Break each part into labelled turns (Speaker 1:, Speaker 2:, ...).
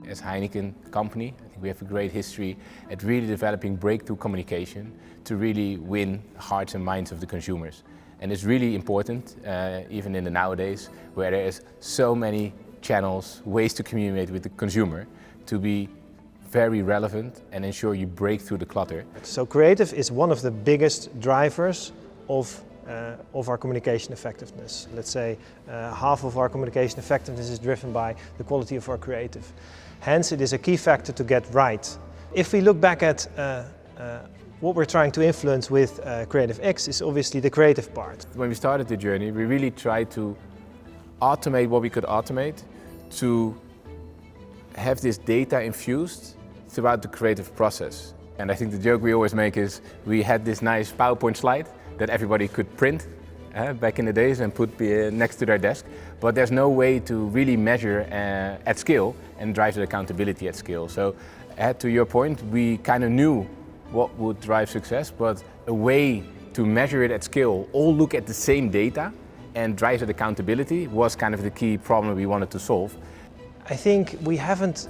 Speaker 1: As Heineken company, I think we have a great history at really developing breakthrough communication to really win hearts and minds of the consumers. And it's really important, even in the nowadays, where there is so many channels, ways to communicate with the consumer, to be very relevant and ensure you break through the clutter.
Speaker 2: So creative is one of the biggest drivers of our communication effectiveness. Let's say half of our communication effectiveness is driven by the quality of our creative. Hence, it is a key factor to get right. If we look back at what we're trying to influence with CreativeX is obviously the creative part.
Speaker 1: When we started the journey, we really tried to automate what we could automate, to have this data infused throughout the creative process. And I think the joke we always make is we had this nice PowerPoint slide that everybody could print back in the days and put next to their desk. But there's no way to really measure at scale and drive the accountability at scale. So to your point, we kind of knew what would drive success, but a way to measure it at scale, all look at the same data and drive that accountability was kind of the key problem we wanted to solve.
Speaker 2: I think we haven't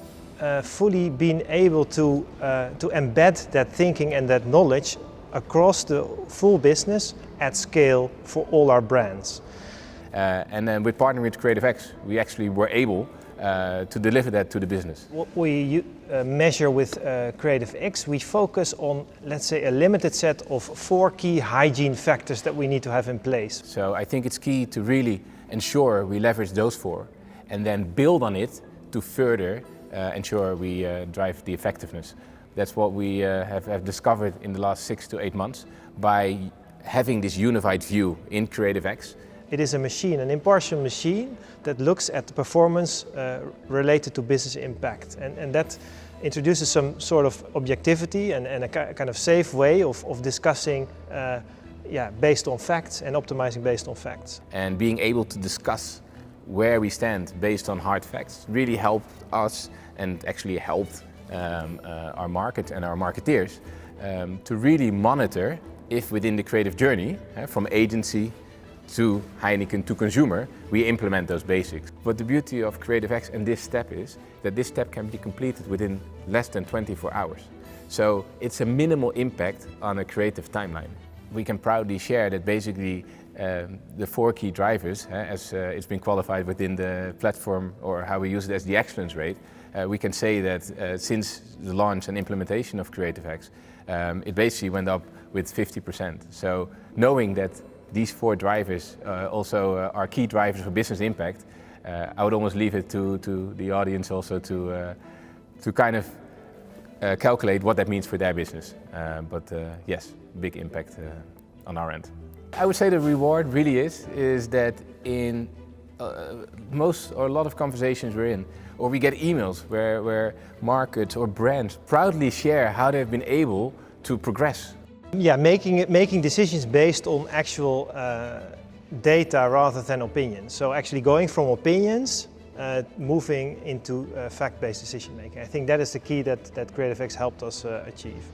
Speaker 2: fully been able to embed that thinking and that knowledge across the full business at scale for all our brands.
Speaker 1: And then with partnering with CreativeX, we actually were able to deliver that to the business.
Speaker 2: What we measure with CreativeX, we focus on, let's say, a limited set of 4 key hygiene factors that we need to have in place.
Speaker 1: So I think it's key to really ensure we leverage those 4 and then build on it to further ensure we drive the effectiveness. That's what we have discovered in the last 6 to 8 months by having this unified view in CreativeX.
Speaker 2: It is a machine, an impartial machine that looks at the performance related to business impact. And that introduces some sort of objectivity and a kind of safe way of discussing based on facts and optimizing based on facts.
Speaker 1: And being able to discuss where we stand based on hard facts really helped us and actually helped our market and our marketeers to really monitor if within the creative journey, from agency to Heineken to consumer, we implement those basics. But the beauty of CreativeX and this step is that this step can be completed within less than 24 hours. So it's a minimal impact on a creative timeline. We can proudly share that basically the 4 key drivers, as it's been qualified within the platform or how we use it as the excellence rate, we can say that since the launch and implementation of CreativeX, it basically went up with 50%. So knowing that these 4 drivers also are key drivers for business impact, I would almost leave it to the audience also to kind of calculate what that means for their business. But yes, big impact on our end. I would say the reward really is that in most or a lot of conversations we're in, or we get emails where markets or brands proudly share how they've been able to progress.
Speaker 2: Yeah, making decisions based on actual data rather than opinions. So actually going from opinions, moving into fact-based decision making. I think that is the key that CreativeX helped us achieve.